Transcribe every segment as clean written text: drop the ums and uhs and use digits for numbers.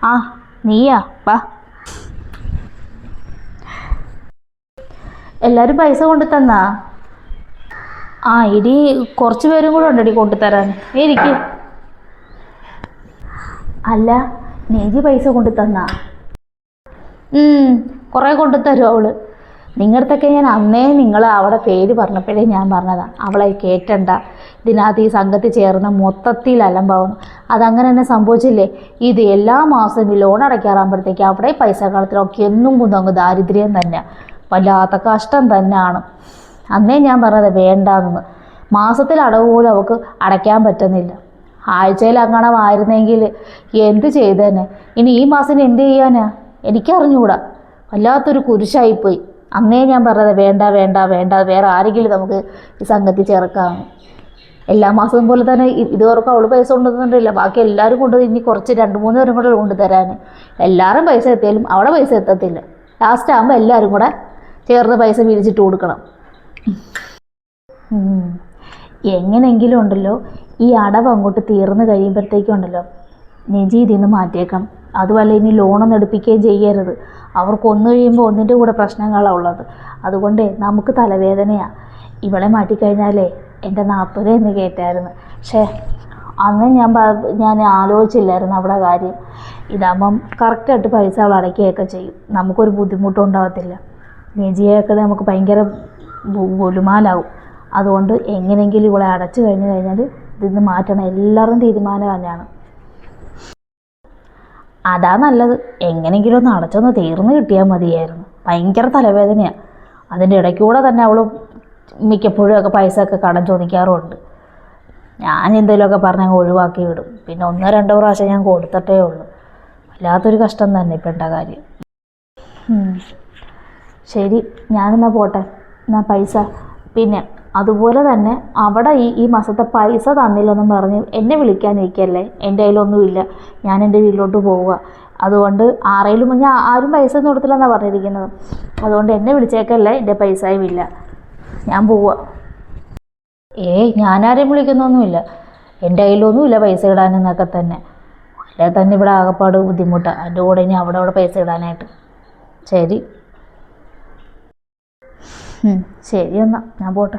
ആ നീയാ വാ. എല്ലാവരും പൈസ കൊണ്ടു തന്നാ? ആ ഇനി കുറച്ച് പേരും കൂടെ ഉണ്ടടി കൊണ്ടുതരാൻ. ഇരിക്കും. അല്ല നീജി പൈസ കൊണ്ടു തന്നാ? കുറേ കൊണ്ടുതരും അവള്. നിങ്ങളടുത്തൊക്കെ ഞാൻ അന്നേ നിങ്ങൾ അവിടെ പേര് പറഞ്ഞപ്പോഴേ ഞാൻ പറഞ്ഞതാണ് അവളെ കേറ്റണ്ട, ഇതിനകത്ത് ഈ സംഘത്തിൽ ചേർന്ന് മൊത്തത്തിൽ അലമ്പാവുന്നു. അതങ്ങനെ തന്നെ സംഭവിച്ചില്ലേ? ഇത് എല്ലാ മാസവും ഈ ലോൺ അടയ്ക്കാറാകുമ്പോഴത്തേക്ക് അവിടെ പൈസ കളത്തിലൊക്കെ എന്നും കുന്നങ്ങ് ദാരിദ്ര്യം തന്നെ, വല്ലാത്ത കഷ്ടം തന്നെയാണ്. അന്നേ ഞാൻ പറഞ്ഞത് വേണ്ടാന്ന്. മാസത്തിൽ അടവ് പോലും അവൾക്ക് അടയ്ക്കാൻ പറ്റുന്നില്ല. ആഴ്ചയിൽ അങ്ങനെ ആയിരുന്നെങ്കിൽ എന്ത് ചെയ്തേനെ. ഇനി ഈ മാസം എന്ത് ചെയ്യാനാ എനിക്കറിഞ്ഞുകൂടാ. വല്ലാത്തൊരു കുരിശായിപ്പോയി. അന്നേ ഞാൻ പറഞ്ഞത് വേണ്ട വേണ്ട വേണ്ട, വേറെ ആരെങ്കിലും നമുക്ക് ഈ സംഘത്തിൽ ചേർക്കാമെന്ന്. എല്ലാ മാസവും പോലെ തന്നെ ഇതുവരെക്കും അവൾ പൈസ കൊണ്ടുവന്നിട്ടില്ല. ബാക്കി എല്ലാവരും കൊണ്ടുവന്ന് ഇനി കുറച്ച് 2-3 പേരും കൂടെ കൊണ്ടുതരാൻ. എല്ലാവരും പൈസ എത്തിയാലും അവിടെ പൈസ എത്തത്തില്ല. ലാസ്റ്റ് ആകുമ്പോൾ എല്ലാവരും കൂടെ ചേർന്ന് പൈസ പിരിച്ചിട്ട് കൊടുക്കണം. എങ്ങനെയെങ്കിലും ഉണ്ടല്ലോ ഈ അടവ് അങ്ങോട്ട് തീർന്നു കഴിയുമ്പോഴത്തേക്കും ഉണ്ടല്ലോ നിജി ഇതിൽ നിന്ന് മാറ്റിയേക്കണം. അതുപോലെ ഇനി ലോണൊന്നും എടുപ്പിക്കുകയും ചെയ്യരുത്. അവർക്ക് ഒന്ന് കഴിയുമ്പോൾ ഒന്നിൻ്റെ കൂടെ പ്രശ്നങ്ങളാണ് ഉള്ളത്. അതുകൊണ്ട് നമുക്ക് തലവേദനയാണ്. ഇവളെ മാറ്റിക്കഴിഞ്ഞാലേ എൻ്റെ 40 എന്ന് കേട്ടായിരുന്നു. പക്ഷേ അന്ന് ഞാൻ ആലോചിച്ചില്ലായിരുന്നു അവിടെ കാര്യം. ഇതാകുമ്പം കറക്റ്റായിട്ട് പൈസ അവൾ അടയ്ക്കുകയൊക്കെ ചെയ്യും. നമുക്കൊരു ബുദ്ധിമുട്ടും ഉണ്ടാകത്തില്ല. നിജിയൊക്കെ നമുക്ക് ഭയങ്കര ഗുലുമാലാവും. അതുകൊണ്ട് എങ്ങനെയെങ്കിലും ഇവളെ അടച്ചു കഴിഞ്ഞാൽ ഇതിന്ന് മാറ്റണം. എല്ലാവരും തീരുമാനം തന്നെയാണ്. അതാ നല്ലത്. എങ്ങനെയെങ്കിലും ഒന്ന് അടച്ചൊന്ന് തീർന്ന് കിട്ടിയാൽ മതിയായിരുന്നു. ഭയങ്കര തലവേദനയാണ്. അതിൻ്റെ ഇടയ്ക്കൂടെ തന്നെ അവൾ മിക്കപ്പോഴും ഒക്കെ പൈസ ഒക്കെ കടം ചോദിക്കാറുമുണ്ട്. ഞാൻ എന്തെങ്കിലുമൊക്കെ പറഞ്ഞ് ഒഴിവാക്കി വിടും. പിന്നെ 1-2 പ്രാവശ്യം ഞാൻ കൊടുത്തിട്ടേ ഉള്ളൂ. വല്ലാത്തൊരു കഷ്ടം തന്നെ ഇപ്പം എൻ്റെ കാര്യം. ശരി, ഞാനെന്നാൽ പോട്ടെ. എന്നാൽ പൈസ പിന്നെ അതുപോലെ തന്നെ അവിടെ ഈ മാസത്തെ പൈസ തന്നില്ലെന്നും പറഞ്ഞ് എന്നെ വിളിക്കാനിരിക്കല്ലേ. എൻ്റെ കയ്യിലൊന്നുമില്ല. ഞാൻ എൻ്റെ വീട്ടിലോട്ട് പോവുക. അതുകൊണ്ട് ആരെങ്കിലും ഞാൻ ആരും പൈസ ഒന്നും കൊടുത്തില്ലെന്നാണ് പറഞ്ഞിരിക്കുന്നത്. അതുകൊണ്ട് എന്നെ വിളിച്ചേക്കല്ലേ, എൻ്റെ പൈസയും ഇല്ല, ഞാൻ പോവുക. ഞാനാരെയും വിളിക്കുന്നൊന്നുമില്ല. എൻ്റെ കയ്യിലൊന്നുമില്ല പൈസ ഇടാനെന്നൊക്കെ തന്നെ. അല്ലെ തന്നെ ഇവിടെ ആകപ്പാട് ബുദ്ധിമുട്ടാണ്. എൻ്റെ കൂടെ ഇനി അവിടെ പൈസ ഇടാനായിട്ട്. ശരി ശരി എന്നാൽ ഞാൻ പോട്ടെ.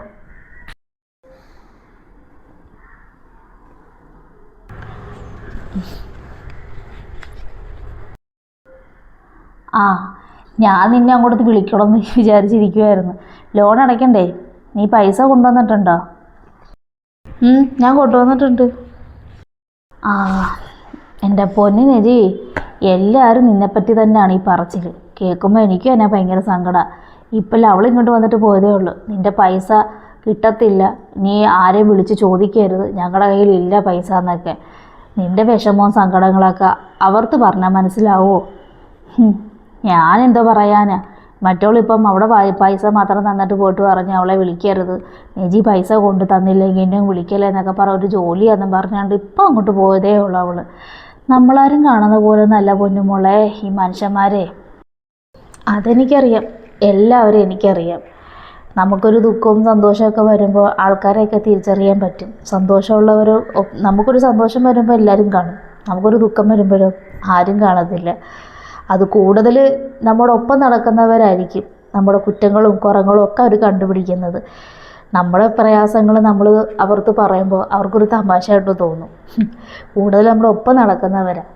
ഞാൻ നിന്നെ അങ്ങോട്ട് വിളിക്കണമെന്ന് വിചാരിച്ചിരിക്കുമായിരുന്നു. ലോൺ അടയ്ക്കണ്ടേ? നീ പൈസ കൊണ്ടുവന്നിട്ടുണ്ടോ? ഞാൻ കൊണ്ടുവന്നിട്ടുണ്ട്. എൻ്റെ പൊന്നു നജി, എല്ലാവരും നിന്നെപ്പറ്റി തന്നെയാണ് ഈ പറച്ചിൽ. കേൾക്കുമ്പോൾ എനിക്കും എന്നെ ഭയങ്കര സങ്കടമാണ്. ഇപ്പം അവൾ ഇങ്ങോട്ട് വന്നിട്ട് പോയതേ ഉള്ളൂ. നിൻ്റെ പൈസ കിട്ടത്തില്ല, നീ ആരെയും വിളിച്ച് ചോദിക്കരുത്, ഞങ്ങളുടെ കയ്യിലില്ല പൈസ എന്നൊക്കെ. നിൻ്റെ വിഷമവും സങ്കടങ്ങളൊക്കെ അവർക്ക് പറഞ്ഞാൽ മനസ്സിലാവുമോ? ഞാനെന്തോ പറയാനാ. മറ്റോളിപ്പം അവിടെ പൈസ മാത്രം തന്നിട്ട് പോയിട്ട് പറഞ്ഞ് അവളെ വിളിക്കരുത്, നിജി പൈസ കൊണ്ട് തന്നില്ലെങ്കിൽ എന്നെ വിളിക്കല്ലേ എന്നൊക്കെ പറഞ്ഞ ഒരു ജോലിയാണെന്നും പറഞ്ഞാണ്ട് ഇപ്പം അങ്ങോട്ട് പോയതേ ഉള്ളൂ അവൾ. നമ്മളാരും കാണുന്ന പോലെ നല്ല പൊന്നുമോളെ ഈ മനുഷ്യന്മാരെ. അതെനിക്കറിയാം, എല്ലാവരും എനിക്കറിയാം. നമുക്കൊരു ദുഃഖവും സന്തോഷമൊക്കെ വരുമ്പോൾ ആൾക്കാരെയൊക്കെ തിരിച്ചറിയാൻ പറ്റും. സന്തോഷമുള്ളവർ, നമുക്കൊരു സന്തോഷം വരുമ്പോൾ എല്ലാവരും കാണും. നമുക്കൊരു ദുഃഖം വരുമ്പോഴും ആരും കാണത്തില്ല. അത് കൂടുതൽ നമ്മുടെ ഒപ്പം നടക്കുന്നവരായിരിക്കും നമ്മുടെ കുറ്റങ്ങളും കുറങ്ങളും ഒക്കെ അവർ കണ്ടുപിടിക്കുന്നത്. നമ്മുടെ പ്രയാസങ്ങൾ നമ്മൾ അവർക്ക് പറയുമ്പോൾ അവർക്കൊരു തമാശയായിട്ട് തോന്നും. കൂടുതൽ നമ്മുടെ ഒപ്പം നടക്കുന്നവരാണ്.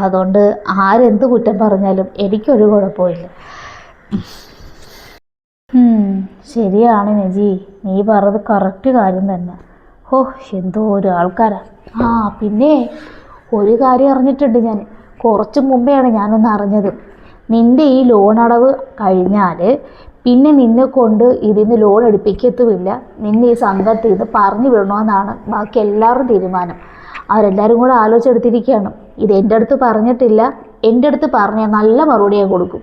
അതുകൊണ്ട് ആരെന്ത് കുറ്റം പറഞ്ഞാലും എനിക്കൊരു കുഴപ്പമില്ല. ശരിയാണ് നജി, നീ പറഞ്ഞത് കറക്റ്റ് കാര്യം തന്നെ. എന്തോ ഒരു ആൾക്കാരാ. പിന്നെ ഒരു കാര്യം അറിഞ്ഞിട്ടുണ്ട് ഞാൻ. കുറച്ച് മുമ്പെയാണ് ഞാനൊന്ന് അറിഞ്ഞത്. നിൻ്റെ ഈ ലോൺ അടവ് കഴിഞ്ഞാൽ പിന്നെ നിന്നെ കൊണ്ട് ഇതിന് ലോൺ എടുപ്പിക്കത്തുമില്ല. നിന്നെ ഈ സംഘത്തിൽ നിന്ന് പറഞ്ഞു വിടണമെന്നാണ് ബാക്കി എല്ലാവരും തീരുമാനം. അവരെല്ലാവരും കൂടെ ആലോചിച്ചെടുത്തിരിക്കുകയാണ്. ഇത് എൻ്റെ അടുത്ത് പറഞ്ഞിട്ടില്ല. എൻ്റെ അടുത്ത് പറഞ്ഞാൽ നല്ല മറുപടിയെ കൊടുക്കും.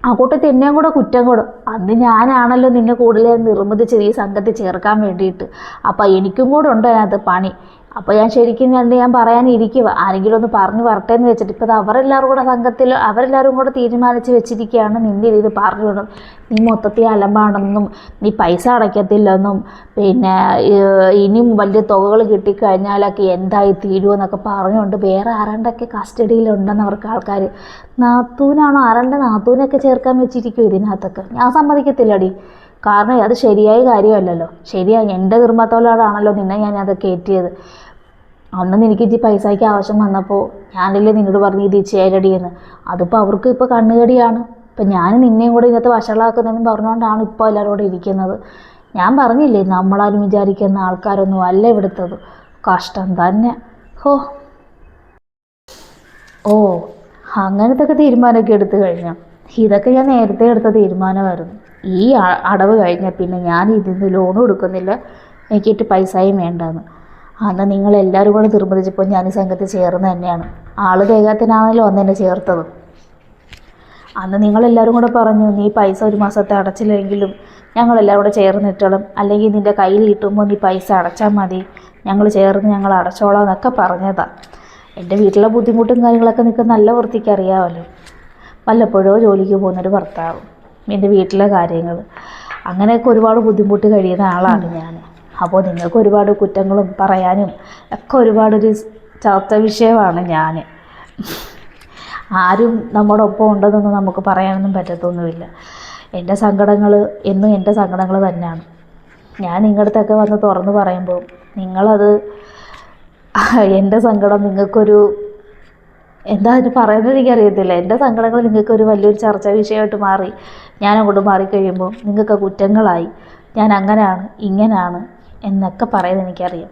ആ കൂട്ടത്തിൽ എന്നെയും കൂടെ കുറ്റം കൊടും. അന്ന് ഞാനാണല്ലോ നിന്നെ കൂടുതൽ നിർബന്ധിച്ചത് ഈ സംഘത്തിൽ ചേർക്കാൻ വേണ്ടിയിട്ട്. അപ്പം എനിക്കും കൂടെ ഉണ്ട് അതിനകത്ത് പണി. അപ്പോൾ ഞാൻ ശരിക്കും ഞാൻ പറയാനിരിക്കുക, ആരെങ്കിലും ഒന്ന് പറഞ്ഞു വരട്ടെ എന്ന് വെച്ചിട്ട്. ഇപ്പോൾ ഇത് അവരെല്ലാവരും കൂടെ തീരുമാനിച്ച് വെച്ചിരിക്കുകയാണ് നിൻ്റെ ഇത് പറഞ്ഞു വിടുന്നത്. നീ മൊത്തത്തിൽ അലമ്പാണെന്നും നീ പൈസ അടയ്ക്കത്തില്ലെന്നും പിന്നെ ഇനിയും വലിയ തുകകൾ കിട്ടിക്കഴിഞ്ഞാലൊക്കെ എന്തായി തീരുമെന്നൊക്കെ പറഞ്ഞുകൊണ്ട് വേറെ ആരാണ്ടൊക്കെ കസ്റ്റഡിയിലുണ്ടെന്ന് അവർക്ക് ആൾക്കാർ. നാത്തൂനാണോ ആരാണ്ട് നാത്തൂനൊക്കെ ചേർക്കാൻ വെച്ചിരിക്കും ഇതിനകത്തൊക്കെ. ഞാൻ സമ്മതിക്കത്തില്ലടി, കാരണം അത് ശരിയായ കാര്യമല്ലല്ലോ. ശരിയായി എൻ്റെ നിർമ്മത്തോളാണല്ലോ നിന്നെ ഞാൻ അത് കയറ്റിയത്. അന്ന് നിനക്ക് ഈ പൈസയ്ക്ക് ആവശ്യം വന്നപ്പോൾ ഞാനല്ലേ നിന്നോട് പറഞ്ഞ് ഇത് ചേരടിയെന്ന്. അതിപ്പോൾ അവർക്ക് ഇപ്പോൾ കണ്ണുകടിയാണ്. ഇപ്പം ഞാൻ നിന്നെയും കൂടെ ഇതിനകത്ത് വഷളാക്കുന്നതെന്ന് പറഞ്ഞുകൊണ്ടാണ് ഇപ്പോൾ എല്ലാവരും കൂടെ ഇരിക്കുന്നത്. ഞാൻ പറഞ്ഞില്ലേ, നമ്മളാരും വിചാരിക്കുന്ന ആൾക്കാരൊന്നും അല്ല ഇവിടുത്തത്. കഷ്ടം തന്നെ. ഓ അങ്ങനത്തെ തീരുമാനമൊക്കെ എടുത്തു കഴിഞ്ഞാൽ ഇതൊക്കെ ഞാൻ നേരത്തെ എടുത്ത തീരുമാനമായിരുന്നു. ഈ അടവ് കഴിഞ്ഞാൽ പിന്നെ ഞാൻ ഇതിന് ലോണും എടുക്കുന്നില്ല, എനിക്കിട്ട് പൈസയും വേണ്ടാന്ന്. അന്ന് നിങ്ങളെല്ലാവരും കൂടെ നിർബന്ധിച്ചപ്പോൾ ഞാൻ ഈ സംഘത്തിൽ ചേർന്ന് തന്നെയാണ്. ആള് വേഗത്തിനാണല്ലോ അന്ന് എന്നെ ചേർത്തത്. അന്ന് നിങ്ങളെല്ലാവരും കൂടെ പറഞ്ഞു, നീ പൈസ ഒരു മാസത്തെ അടച്ചില്ലെങ്കിലും ഞങ്ങളെല്ലാവരും കൂടെ ചേർന്നിട്ടോളും, അല്ലെങ്കിൽ നിൻ്റെ കയ്യിൽ കിട്ടുമ്പോൾ നീ പൈസ അടച്ചാൽ മതി, ഞങ്ങൾ ചേർന്ന് ഞങ്ങൾ അടച്ചോളാം എന്നൊക്കെ പറഞ്ഞതാണ്. എൻ്റെ വീട്ടിലെ ബുദ്ധിമുട്ടും കാര്യങ്ങളൊക്കെ നിങ്ങൾക്ക് നല്ല വൃത്തിക്ക് അറിയാമല്ലോ. വല്ലപ്പോഴോ ജോലിക്ക് പോകുന്നൊരു ഭർത്താവ്, എൻ്റെ വീട്ടിലെ കാര്യങ്ങൾ, അങ്ങനെയൊക്കെ ഒരുപാട് ബുദ്ധിമുട്ട് കഴിയുന്ന ആളാണ് ഞാൻ. അപ്പോൾ നിങ്ങൾക്ക് ഒരുപാട് കുറ്റങ്ങളും പറയാനും ഒക്കെ ഒരുപാടൊരു ചർച്ച വിഷയമാണ് ഞാൻ. ആരും നമ്മുടെ ഒപ്പം ഉണ്ടെന്നൊന്നും നമുക്ക് പറയാനൊന്നും പറ്റത്തൊന്നുമില്ല. എൻ്റെ സങ്കടങ്ങൾ എന്നും എൻ്റെ സങ്കടങ്ങൾ തന്നെയാണ്. ഞാൻ നിങ്ങളുടെ അടുത്തൊക്കെ വന്ന് തുറന്ന് പറയുമ്പോൾ നിങ്ങളത് എൻ്റെ സങ്കടം നിങ്ങൾക്കൊരു എന്താ അതിന് പറയുന്നത് എനിക്കറിയത്തില്ല. എൻ്റെ സങ്കടങ്ങൾ നിങ്ങൾക്കൊരു വലിയൊരു ചർച്ചാ വിഷയമായിട്ട് മാറി. ഞാൻ അങ്ങോട്ട് മാറിക്കഴിയുമ്പോൾ നിങ്ങൾക്ക് കുറ്റങ്ങളായി, ഞാൻ അങ്ങനെയാണ് ഇങ്ങനെയാണ് എന്നൊക്കെ പറയുന്നത് എനിക്കറിയാം.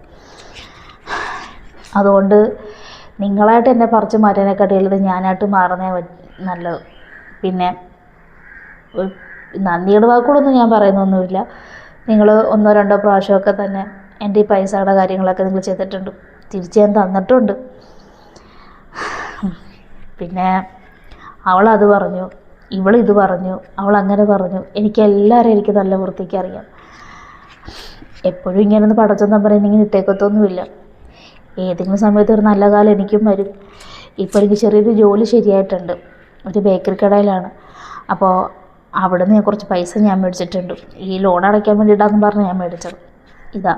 അതുകൊണ്ട് നിങ്ങളായിട്ട് എന്നെ പറിച്ച് മാറ്റാനേക്കാട്ടിയുള്ളത് ഞാനായിട്ട് മാറുന്നേ നല്ലത്. പിന്നെ നന്ദിയുടെ വാക്കുകളൊന്നും ഞാൻ പറയുന്നൊന്നുമില്ല. നിങ്ങൾ ഒന്നോ രണ്ടോ പ്രാവശ്യമൊക്കെ തന്നെ എൻ്റെ ഈ പൈസയുടെ കാര്യങ്ങളൊക്കെ നിങ്ങൾ ചെയ്തിട്ടുണ്ട്, തിരിച്ച് ഞാൻ തന്നിട്ടുണ്ട്. പിന്നെ അവളത് പറഞ്ഞു, ഇവളിത് പറഞ്ഞു, അവളങ്ങനെ പറഞ്ഞു, എനിക്ക് നല്ല വൃത്തിക്ക് അറിയാം. എപ്പോഴും ഇങ്ങനെയൊന്ന് പടച്ചൊന്നും പറയുന്നെങ്കിൽ ഇട്ടേക്കത്തൊന്നുമില്ല. ഏതെങ്കിലും സമയത്ത് ഒരു നല്ല കാലം എനിക്കും വരും. ഇപ്പോൾ എനിക്ക് ചെറിയൊരു ജോലി ശരിയായിട്ടുണ്ട്, ഒരു ബേക്കറി കടയിലാണ്. അപ്പോൾ അവിടെ നിന്ന് കുറച്ച് പൈസ ഞാൻ മേടിച്ചിട്ടുണ്ട്. ഈ ലോൺ അടയ്ക്കാൻ വേണ്ടിയിട്ടാണെന്ന് പറഞ്ഞ് ഞാൻ മേടിച്ചത്. ഇതാ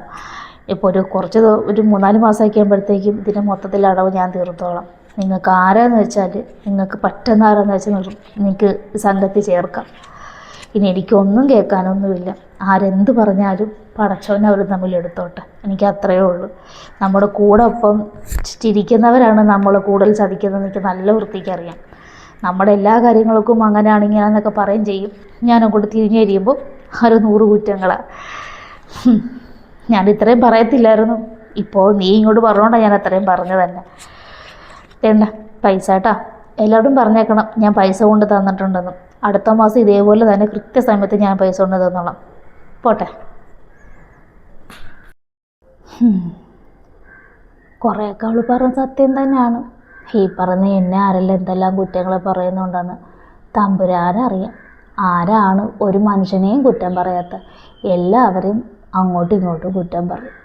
ഇപ്പോൾ ഒരു 3-4 മാസം ആക്കിയപ്പോഴത്തേക്കും ഇതിൻ്റെ മൊത്തത്തിൽ അടവ് ഞാൻ തീർത്തോളാം. നിങ്ങൾക്ക് ആരാന്ന് വെച്ചാൽ, നിങ്ങൾക്ക് പറ്റുന്ന ആരാന്ന് വെച്ചാൽ നിങ്ങൾക്ക് സംഘത്തിൽ ചേർക്കാം. ഇനി എനിക്കൊന്നും കേൾക്കാനൊന്നുമില്ല. ആരെന്ത് പറഞ്ഞാലും പടച്ചവനെ അവർ തമ്മിൽ എടുത്തോട്ടെ, എനിക്ക് അത്രയേ ഉള്ളൂ. നമ്മുടെ കൂടെ ഒപ്പം ചിരിക്കുന്നവരാണ് നമ്മൾ കൂടുതൽ ചതിക്കുന്നത്, എനിക്ക് നല്ല വൃത്തിക്ക് അറിയാം. നമ്മുടെ എല്ലാ കാര്യങ്ങൾക്കും അങ്ങനെയാണ് ഇങ്ങനെയാണെന്നൊക്കെ പറയും ചെയ്യും. ഞാനങ്ങോട്ട് തിരിഞ്ഞു കഴിയുമ്പോൾ 100 കുറ്റങ്ങളാണ്. ഞാൻ ഇത്രയും പറയത്തില്ലായിരുന്നു, ഇപ്പോൾ നീ ഇങ്ങോട്ട് പറഞ്ഞുകൊണ്ടാണ് ഞാൻ അത്രയും പറഞ്ഞു തന്നെ. വേണ്ട പൈസ കേട്ടാ, എല്ലാവരും പറഞ്ഞേക്കണം ഞാൻ പൈസ കൊണ്ട് തന്നിട്ടുണ്ടെന്ന്. അടുത്ത മാസം ഇതേപോലെ തന്നെ കൃത്യസമയത്ത് ഞാൻ പൈസ കൊണ്ട് തന്നോളാം. പോട്ടെ. കുറേയൊക്കെ അവൾ പറഞ്ഞ സത്യം തന്നെയാണ്. ഈ പറഞ്ഞ എന്നെ ആരെല്ലാം എന്തെല്ലാം കുറ്റങ്ങൾ പറയുന്നുണ്ടെന്ന് തമ്പുരാനറിയാം. ആരാണ് ഒരു മനുഷ്യനെയും കുറ്റം പറയാത്ത? എല്ലാവരും അങ്ങോട്ടും ഇങ്ങോട്ടും കുറ്റം പറയും.